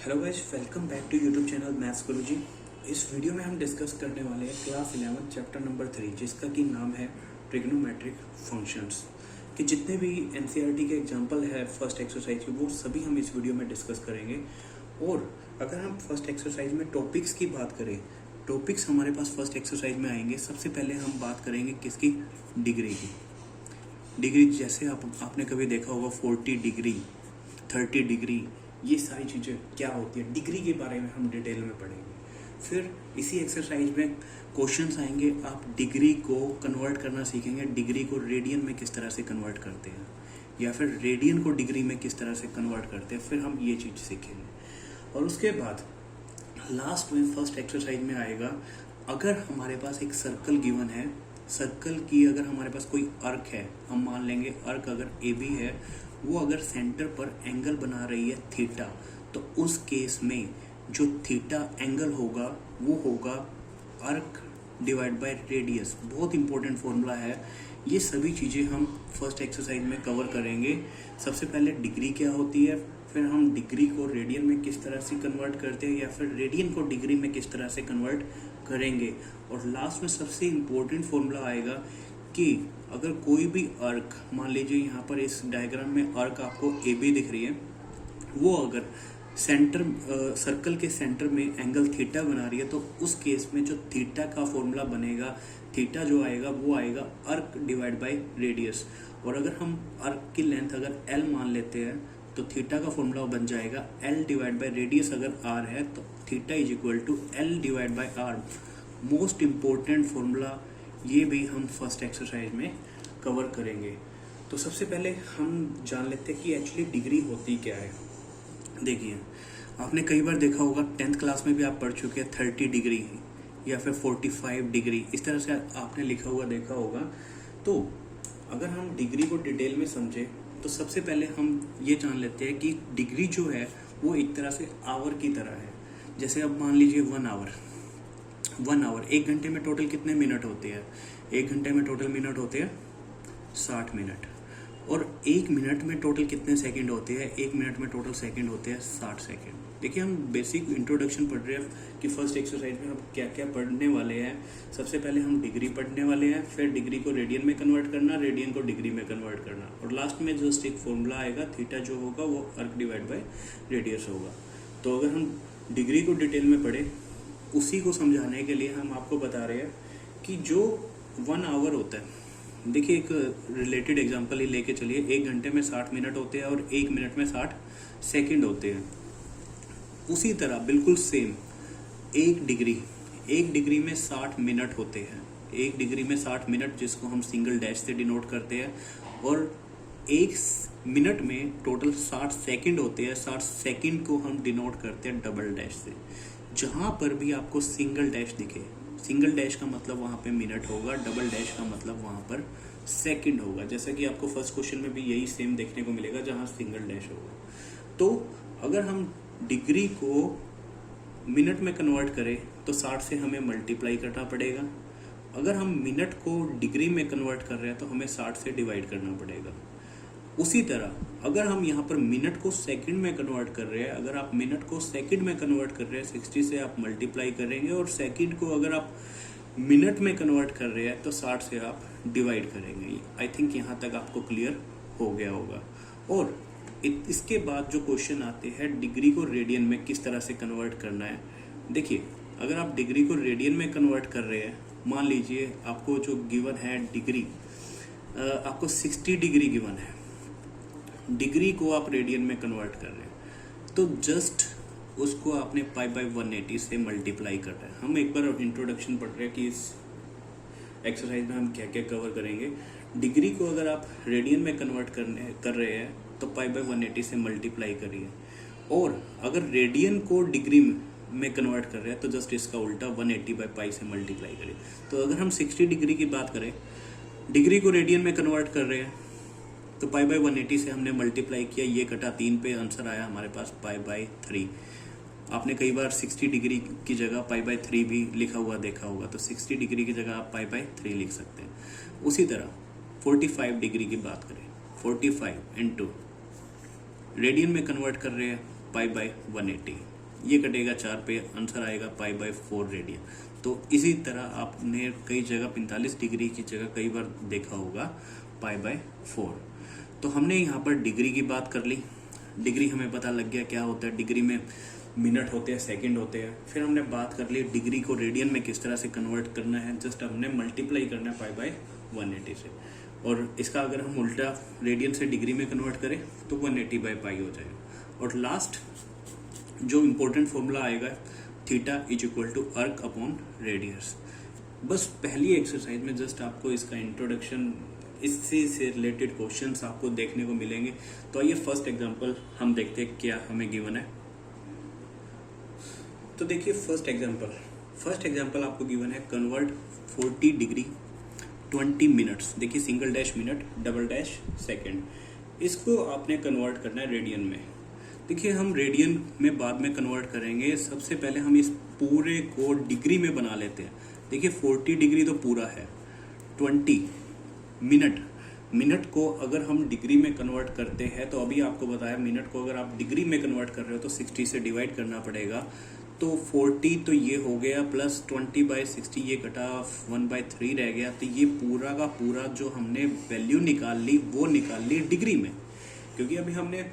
Hello guys, welcome back to YouTube channel maths Guruji. इस video में हम डिस्कस करने वाले हैं क्लास 11 चैप्टर नंबर 3 जिसका कि नाम है ट्रिग्नोमेट्रिक फंक्शंस। कि जितने भी एनसीईआरटी के एग्जांपल है फर्स्ट एक्सरसाइज के वो सभी हम इस वीडियो में डिस्कस करेंगे। और अगर हम फर्स्ट एक्सरसाइज में टॉपिक्स की बात करें, टॉपिक्स हमारे पास फर्स्ट एक्सरसाइज में आएंगे। सबसे पहले हम बात करेंगे किसकी? डिग्री की। डिग्री जैसे आपने कभी देखा होगा 40 डिग्री, 30 डिग्री, ये सारी चीज़ें क्या होती है डिग्री के बारे में हम डिटेल में पढ़ेंगे। फिर इसी एक्सरसाइज में क्वेश्चंस आएंगे, आप डिग्री को कन्वर्ट करना सीखेंगे। डिग्री को रेडियन में किस तरह से कन्वर्ट करते हैं या फिर रेडियन को डिग्री में किस तरह से कन्वर्ट करते हैं, फिर हम ये चीज़ सीखेंगे। और उसके बाद लास्ट में फर्स्ट एक्सरसाइज में आएगा, अगर हमारे पास एक सर्कल गिवन है, सर्कल की अगर हमारे पास कोई अर्क है, हम मान लेंगे अर्क अगर ए बी है, वो अगर सेंटर पर एंगल बना रही है थीटा, तो उस केस में जो थीटा एंगल होगा वो होगा अर्क डिवाइड बाय रेडियस। बहुत इंपॉर्टेंट फॉर्मूला है। ये सभी चीज़ें हम फर्स्ट एक्सरसाइज में कवर करेंगे। सबसे पहले डिग्री क्या होती है, फिर हम डिग्री को रेडियन में किस तरह से कन्वर्ट करते हैं या फिर रेडियन को डिग्री में किस तरह से कन्वर्ट करेंगे। और लास्ट में सबसे इम्पोर्टेंट फॉर्मूला आएगा कि अगर कोई भी अर्क, मान लीजिए यहाँ पर इस डायग्राम में अर्क आपको ए बी दिख रही है, वो अगर सेंटर सर्कल के सेंटर में एंगल थीटा बना रही है, तो उस केस में जो थीटा का फॉर्मूला बनेगा, थीटा जो आएगा वो आएगा अर्क डिवाइड बाय रेडियस। और अगर हम अर्क की लेंथ अगर एल मान लेते हैं तो थीटा का फॉर्मूला बन जाएगा एल डिवाइड बाय रेडियस। अगर आर है तो theta is equal to L divide by R. Most important formula ये भी हम फर्स्ट एक्सरसाइज में कवर करेंगे। तो सबसे पहले हम जान लेते हैं कि एक्चुअली डिग्री होती क्या है। देखिए, आपने कई बार देखा होगा, 10th क्लास में भी आप पढ़ चुके हैं 30 डिग्री या फिर 45 डिग्री, इस तरह से आपने लिखा हुआ देखा होगा। तो अगर हम डिग्री को डिटेल में समझे तो सबसे पहले हम ये जान लेते हैं कि डिग्री जो है वो एक तरह से आवर की तरह है। जैसे अब मान लीजिए 1 आवर, 1 घंटे में टोटल कितने मिनट होते हैं? 1 घंटे में टोटल मिनट होते हैं 60 मिनट। और 1 मिनट में टोटल कितने सेकंड होते हैं? 1 मिनट में टोटल सेकंड होते हैं 60 सेकंड। देखिए, हम बेसिक इंट्रोडक्शन पढ़ रहे हैं कि फर्स्ट एक्सरसाइज में हम क्या क्या पढ़ने वाले हैं। सबसे पहले हम डिग्री पढ़ने वाले हैं, फिर डिग्री को रेडियन में कन्वर्ट करना, रेडियन को डिग्री में कन्वर्ट करना, और लास्ट में जस्ट एक फॉर्मूला आएगा, थीटा जो होगा वो अर्क डिवाइड बाय रेडियस होगा। तो अगर हम डिग्री को डिटेल में पढ़े, उसी को समझाने के लिए हम आपको बता रहे हैं कि जो 1 आवर होता है, देखिए एक रिलेटेड एग्जांपल ही लेके चलिए। 1 घंटे में 60 मिनट होते हैं और 1 मिनट में 60 सेकंड होते हैं। उसी तरह बिल्कुल सेम एक डिग्री में 60 मिनट होते हैं। 1 डिग्री में 60 मिनट, जिसको हम सिंगल डैश से डिनोट करते हैं, और 1 मिनट में टोटल 60 सेकंड होते हैं। 60 सेकंड को हम डिनोट करते हैं डबल डैश से। जहाँ पर भी आपको सिंगल डैश दिखे, सिंगल डैश का मतलब वहाँ पे मिनट होगा, डबल डैश का मतलब वहाँ पर सेकंड होगा। जैसा कि आपको फर्स्ट क्वेश्चन में भी यही सेम देखने को मिलेगा जहाँ सिंगल डैश होगा। तो अगर हम डिग्री को मिनट में कन्वर्ट करें तो 60 से हमें मल्टीप्लाई करना पड़ेगा। अगर हम मिनट को डिग्री में कन्वर्ट कर रहे हैं तो हमें 60 से डिवाइड करना पड़ेगा। उसी तरह अगर हम यहाँ पर मिनट को सेकंड में कन्वर्ट कर रहे हैं, अगर आप मिनट को सेकंड में कन्वर्ट कर रहे हैं 60 से आप मल्टीप्लाई करेंगे, और सेकंड को अगर आप मिनट में कन्वर्ट कर रहे हैं तो 60 से आप डिवाइड करेंगे। आई थिंक यहाँ तक आपको क्लियर हो गया होगा। और इसके बाद जो क्वेश्चन आते हैं, डिग्री को रेडियन में किस तरह से कन्वर्ट करना है। देखिए, अगर आप डिग्री को रेडियन में कन्वर्ट कर रहे हैं, मान लीजिए आपको जो गिवन है डिग्री, आपको 60 डिग्री गिवन है, डिग्री को आप रेडियन में कन्वर्ट कर रहे हैं, तो जस्ट उसको आपने पाई बाय 180 से मल्टीप्लाई कर रहे हैं। हम एक बार इंट्रोडक्शन पढ़ रहे हैं कि इस एक्सरसाइज में हम क्या क्या कवर करेंगे। डिग्री को अगर आप रेडियन में कन्वर्ट कर रहे हैं तो पाई बाय 180 से मल्टीप्लाई करिए, और अगर रेडियन को डिग्री में कन्वर्ट कर रहे हैं तो जस्ट इसका उल्टा 180 बाय पाई से मल्टीप्लाई करिए। तो अगर हम 60 डिग्री की बात करें, डिग्री को रेडियन में कन्वर्ट कर रहे हैं तो पाई बाय 180 से हमने मल्टीप्लाई किया, ये कटा 3 पे, आंसर आया हमारे पास पाई बाय 3। आपने कई बार 60 डिग्री की जगह पाई बाय 3 भी लिखा हुआ देखा होगा, तो 60 डिग्री की जगह आप पाई बाय 3 लिख सकते हैं। उसी तरह 45 डिग्री की बात करें, 45 इंटू रेडियन में कन्वर्ट कर रहे हैं पाई बाय 180, ये कटेगा 4 पे, आंसर आएगा π/4 रेडियन। तो इसी तरह आपने कई जगह 45 डिग्री की जगह कई बार देखा होगा π/4। तो हमने यहाँ पर डिग्री की बात कर ली, डिग्री हमें पता लग गया क्या होता है, डिग्री में मिनट होते हैं, सेकंड होते हैं। फिर हमने बात कर ली डिग्री को रेडियन में किस तरह से कन्वर्ट करना है, जस्ट हमने मल्टीप्लाई करना है π/180 से, और इसका अगर हम उल्टा रेडियन से डिग्री में कन्वर्ट करें तो 180/π हो जाएगा। और लास्ट जो इम्पोर्टेंट फॉर्मूला आएगा थीटा = अर्क अपॉन रेडियस। बस पहली एक्सरसाइज में जस्ट आपको इसका इंट्रोडक्शन, इससे से रिलेटेड क्वेश्चंस आपको देखने को मिलेंगे। तो आइए फर्स्ट एग्जांपल हम देखते हैं क्या हमें गिवन है। तो देखिए फर्स्ट एग्जांपल आपको गिवन है, कन्वर्ट 40 डिग्री 20 मिनट्स। देखिए single dash minute, double dash second, इसको आपने कन्वर्ट करना है रेडियन में। देखिए हम रेडियन में बाद में कन्वर्ट करेंगे, सबसे पहले हम इस पूरे को डिग्री में बना लेते हैं। देखिए 40 डिग्री तो पूरा है, 20 मिनट को अगर हम डिग्री में कन्वर्ट करते हैं तो अभी आपको बताया मिनट को अगर आप डिग्री में कन्वर्ट कर रहे हो तो 60 से डिवाइड करना पड़ेगा। तो 40 तो ये हो गया, प्लस 20/60 ये कटा 1/3 रह गया। तो ये पूरा का पूरा जो हमने वैल्यू निकाल ली वो निकाल ली डिग्री में, क्योंकि अभी हमने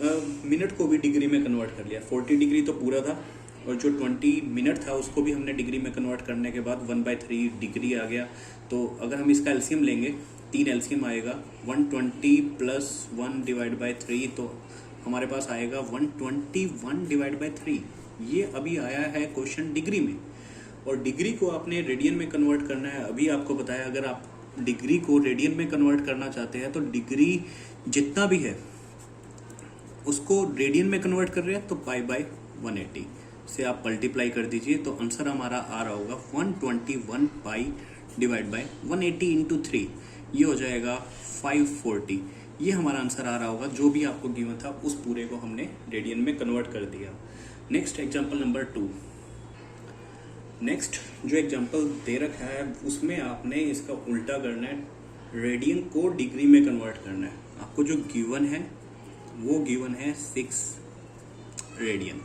मिनट को भी डिग्री में कन्वर्ट कर लिया। 40 डिग्री तो पूरा था और जो 20 मिनट था उसको भी हमने डिग्री में कन्वर्ट करने के बाद 1/3 डिग्री आ गया। तो अगर हम इसका एलसीएम लेंगे, 3 एलसीएम आएगा, 120 + 1/3, तो हमारे पास आएगा 121/3। ये अभी आया है क्वेश्चन डिग्री में, और डिग्री को आपने रेडियन में कन्वर्ट करना है। अभी आपको बताया अगर आप डिग्री को रेडियन में कन्वर्ट करना चाहते हैं तो डिग्री जितना भी है उसको रेडियन में कन्वर्ट कर रहे हैं तो π/180 से आप मल्टीप्लाई कर दीजिए, तो आंसर हमारा आ रहा होगा 121π/180 × 3, ये हो जाएगा 540। ये हमारा आंसर आ रहा होगा, जो भी आपको गिवन था उस पूरे को हमने रेडियन में कन्वर्ट कर दिया। Next example number 2। नेक्स्ट जो एग्जांपल दे रखा है उसमें आपने इसका उल्टा करना है, रेडियन को डिग्री में कन्वर्ट करना है। आपको जो गिवन है वो गिवन है 6 रेडियन।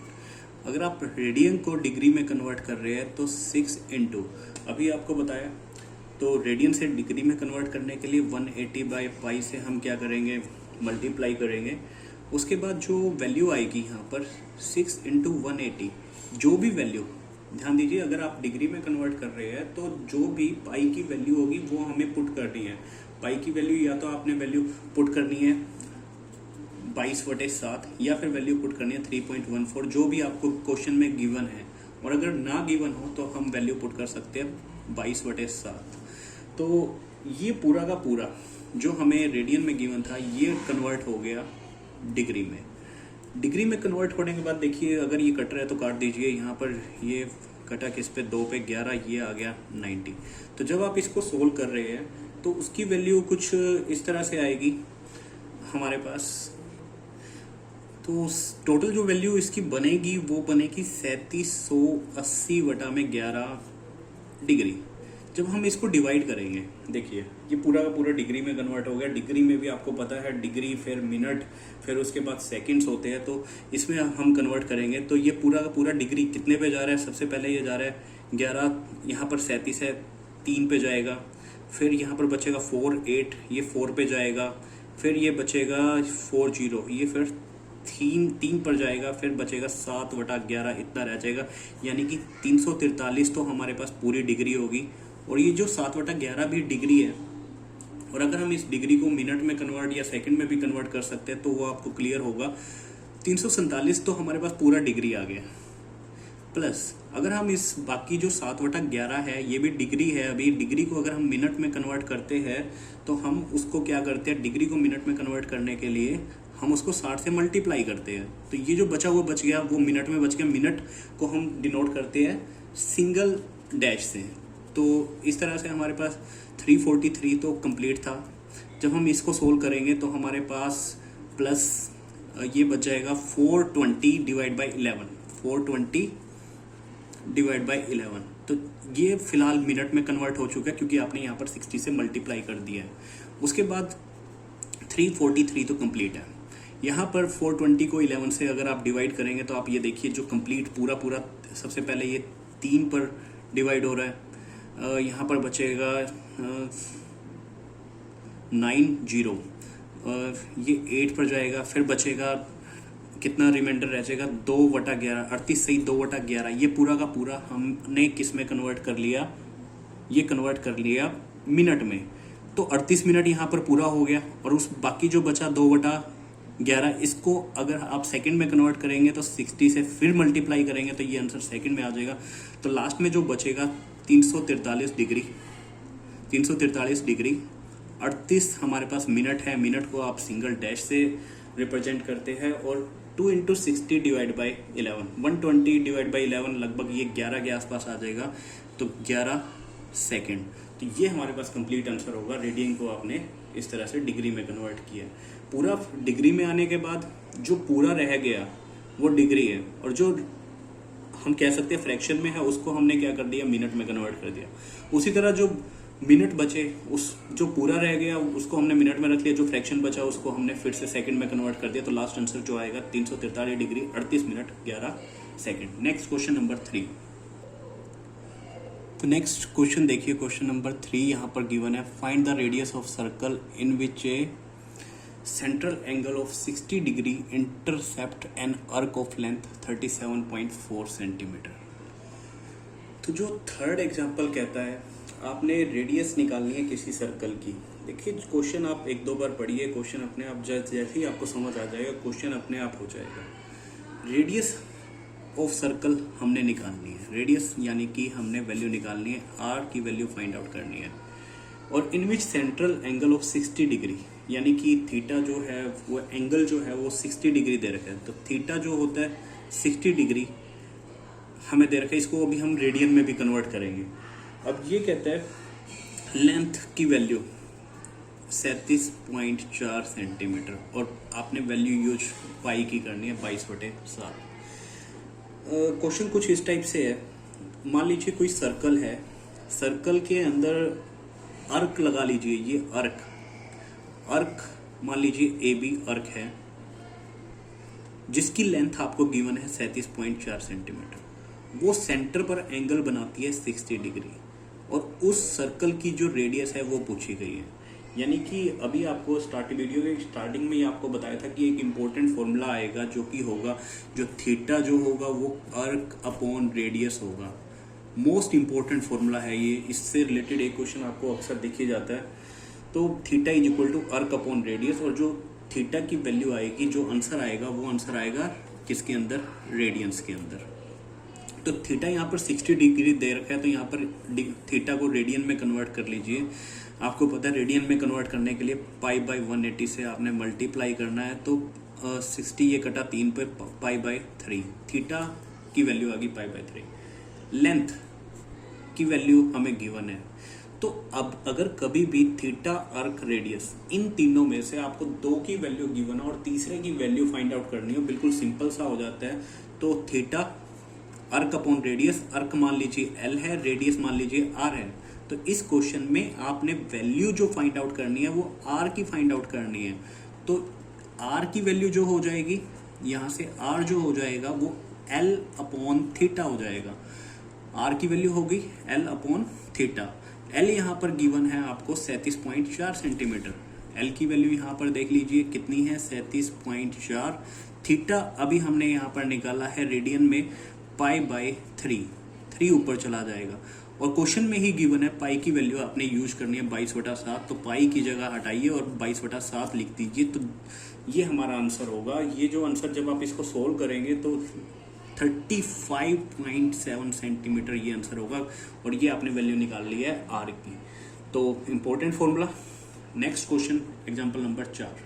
अगर आप रेडियन को डिग्री में कन्वर्ट कर रहे हैं तो 6 × अभी आपको बताया, तो रेडियन से डिग्री में कन्वर्ट करने के लिए 180/π से हम क्या करेंगे, मल्टीप्लाई करेंगे। उसके बाद जो वैल्यू आएगी यहाँ पर 6 × 180, जो भी वैल्यू, ध्यान दीजिए अगर आप डिग्री में कन्वर्ट कर रहे हैं तो जो भी पाई की वैल्यू होगी वो हमें पुट करनी है। पाई की वैल्यू या तो आपने वैल्यू पुट करनी है 22/7 या फिर वैल्यू पुट करनी है 3.14, जो भी आपको क्वेश्चन में गिवन है। और अगर ना गिवन हो तो हम वैल्यू पुट कर सकते हैं 22/7। तो ये पूरा का पूरा जो हमें रेडियन में गिवन था ये कन्वर्ट हो गया डिग्री में। डिग्री में कन्वर्ट होने के बाद देखिए अगर ये कट रहा है तो काट दीजिए, यहाँ पर ये कटा किस पे, 2 पे 11, ये आ गया 90। तो जब आप इसको सोल्व कर रहे हैं तो उसकी वैल्यू कुछ इस तरह से आएगी हमारे पास। तो टोटल जो वैल्यू इसकी बनेगी वो बनेगी 3780/11 डिग्री। जब हम इसको डिवाइड करेंगे, देखिए ये पूरा का पूरा डिग्री में कन्वर्ट हो गया। डिग्री में भी आपको पता है डिग्री, फिर मिनट, फिर उसके बाद सेकंड्स होते हैं, तो इसमें हम कन्वर्ट करेंगे। तो ये पूरा का पूरा डिग्री कितने पे जा रहा है, सबसे पहले ये जा रहा है 11, यहाँ पर 37 है, 3 पे जाएगा, फिर यहाँ पर बचेगा 4, 8, ये 4 पे जाएगा, फिर ये बचेगा 40, ये फिर 3 पर जाएगा, फिर बचेगा 7/11, इतना रह जाएगा, यानी कि 343 तो हमारे पास पूरी डिग्री होगी। और ये जो 7/11 भी डिग्री है, और अगर हम इस डिग्री को मिनट में कन्वर्ट या सेकंड में भी कन्वर्ट कर सकते हैं तो वो आपको क्लियर होगा। 347 तो हमारे पास पूरा डिग्री आ गया, प्लस अगर हम इस बाकी जो 7/11 है ये भी डिग्री है। अभी डिग्री को अगर हम मिनट में कन्वर्ट करते हैं तो हम उसको क्या करते हैं, डिग्री को मिनट में कन्वर्ट करने के लिए हम उसको 60 से मल्टीप्लाई करते हैं। तो ये जो बचा हुआ बच गया वो मिनट में बच गया। मिनट को हम डिनोट करते हैं सिंगल डैश से। तो इस तरह से हमारे पास 343 तो कंप्लीट था। जब हम इसको सोल्व करेंगे तो हमारे पास प्लस ये बच जाएगा 420/11, 420/11। तो ये फिलहाल मिनट में कन्वर्ट हो चुका है क्योंकि आपने यहाँ पर 60 से मल्टीप्लाई कर दिया है। उसके बाद 343 तो कंप्लीट है। यहाँ पर 420 को 11 से अगर आप डिवाइड करेंगे तो आप ये देखिए जो कंप्लीट पूरा पूरा सबसे पहले ये 3 पर डिवाइड हो रहा है, यहाँ पर बचेगा 9 0, ये 8 पर जाएगा, फिर बचेगा कितना रिमाइंडर रह जाएगा 2/11, 38 सही 2/11। ये पूरा का पूरा हमने किस में कन्वर्ट कर लिया, ये कन्वर्ट कर लिया मिनट में। तो 38 मिनट यहाँ पर पूरा हो गया और उस बाकी जो बचा 2/11 इसको अगर आप सेकंड में कन्वर्ट करेंगे तो 60 से फिर मल्टीप्लाई करेंगे तो ये आंसर सेकंड में आ जाएगा। तो लास्ट में जो बचेगा 343 डिग्री, 343 डिग्री। 38 हमारे पास मिनट है, मिनट को आप सिंगल डैश से रिप्रेजेंट करते हैं और 2 × 60 डिवाइड बाई 11, 120 डिवाइड बाई 11 लगभग ये 11 के आसपास आ जाएगा, तो 11 सेकेंड। तो ये हमारे पास कंप्लीट आंसर होगा। रेडियन को आपने इस तरह से डिग्री में कन्वर्ट किया। पूरा डिग्री में आने के बाद जो पूरा रह गया वो डिग्री है, और जो हम कह सकते हैं फ्रैक्शन में है उसको हमने क्या कर दिया, मिनट में कन्वर्ट कर दिया। उसी तरह जो मिनट बचे उस जो पूरा रह गया उसको हमने मिनट में रख लिया, जो फ्रैक्शन बचा उसको हमने फिर से सेकंड में कन्वर्ट कर दिया। तो लास्ट आंसर जो आएगा 343 degree 38 minute 11 second. Next question number 3। तो नेक्स्ट क्वेश्चन देखिए, क्वेश्चन नंबर 3 यहाँ पर गिवन है, find the radius of circle in which A central angle of 60 degree intercept an arc of length 37.4 centimetre. तो जो third example कहता है आपने रेडियस निकालनी है किसी सर्कल की। देखिए क्वेश्चन आप 1-2 बार पढ़िए, क्वेश्चन अपने आप जैसे ही आपको समझ आ जाएगा क्वेश्चन अपने आप हो जाएगा। रेडियस ऑफ सर्कल हमने निकालनी है, रेडियस यानी कि हमने वैल्यू निकालनी है, आर की वैल्यू फाइंड आउट करनी है। और इन which central angle of 60 degree यानी कि थीटा जो है वो एंगल जो है वो 60 डिग्री दे रखा है। तो थीटा जो होता है 60 डिग्री हमें दे रखा है, इसको अभी हम रेडियन में भी कन्वर्ट करेंगे। अब ये कहता है लेंथ की वैल्यू 37.4 सेंटीमीटर और आपने वैल्यू यूज पाई की करनी है 22/7। क्वेश्चन कुछ इस टाइप से है, मान लीजिए कोई सर्कल है, सर्कल के अंदर अर्क लगा लीजिए, ये अर्क मान लीजिए ए बी अर्क है जिसकी लेंथ आपको गिवन है 37.4 सेंटीमीटर। वो सेंटर पर एंगल बनाती है 60 डिग्री और उस सर्कल की जो रेडियस है वो पूछी गई है। यानी कि अभी आपको वीडियो के स्टार्टिंग में ही आपको बताया था कि एक इम्पोर्टेंट फॉर्मूला आएगा जो कि होगा जो थीटा जो होगा वो अर्क अपॉन रेडियस होगा। मोस्ट इम्पोर्टेंट फॉर्मूला है ये, इससे रिलेटेड एक क्वेश्चन आपको अक्सर देखिए जाता है। तो थीटा इज इक्वल टू अर्क अपॉन रेडियस, और जो थीटा की वैल्यू आएगी, जो आंसर आएगा वो आंसर आएगा किसके अंदर, रेडियंस के अंदर। तो थीटा यहाँ पर 60 डिग्री दे रखा है, तो यहाँ पर थीटा को रेडियन में कन्वर्ट कर लीजिए। आपको पता है रेडियन में कन्वर्ट करने के लिए π/180 से आपने मल्टीप्लाई करना है, तो 60 ये कटा 3 पे π/3, थीटा की वैल्यू आ गई π/3। लेंथ की वैल्यू हमें गिवन है, तो अब अगर कभी भी थीटा अर्क रेडियस इन तीनों में से आपको 2 की वैल्यू गिवन है और तीसरे की वैल्यू फाइंड आउट करनी हो, बिल्कुल सिंपल सा हो जाता है। तो थीटा अर्क अपॉन रेडियस, अर्क मान लीजिए एल है, रेडियस मान लीजिए आर है। तो इस क्वेश्चन में आपने वैल्यू जो फाइंड आउट करनी है वो आर की फाइंड आउट करनी है। तो आर की वैल्यू जो हो जाएगी, यहाँ से आर जो हो जाएगा वो एल अपॉन थीटा हो जाएगा। आर की वैल्यू हो गई एल अपॉन थीटा। एल यहाँ पर गिवन है आपको 37.4 सेंटीमीटर। एल की वैल्यू यहाँ पर देख लीजिए कितनी है, 37.4। थीटा अभी हमने यहाँ पर निकाला है रेडियन में π/3, 3 ऊपर चला जाएगा। और क्वेश्चन में ही गिवन है पाई की वैल्यू आपने यूज करनी है 22/7, तो पाई की जगह हटाइए और 22/7 लिख दीजिए, तो ये हमारा आंसर होगा। ये जो आंसर जब आप इसको सोल्व करेंगे तो 35.7 सेंटीमीटर ये आंसर होगा, और ये आपने वैल्यू निकाल ली है आर की। तो important formula. Next question example number 4।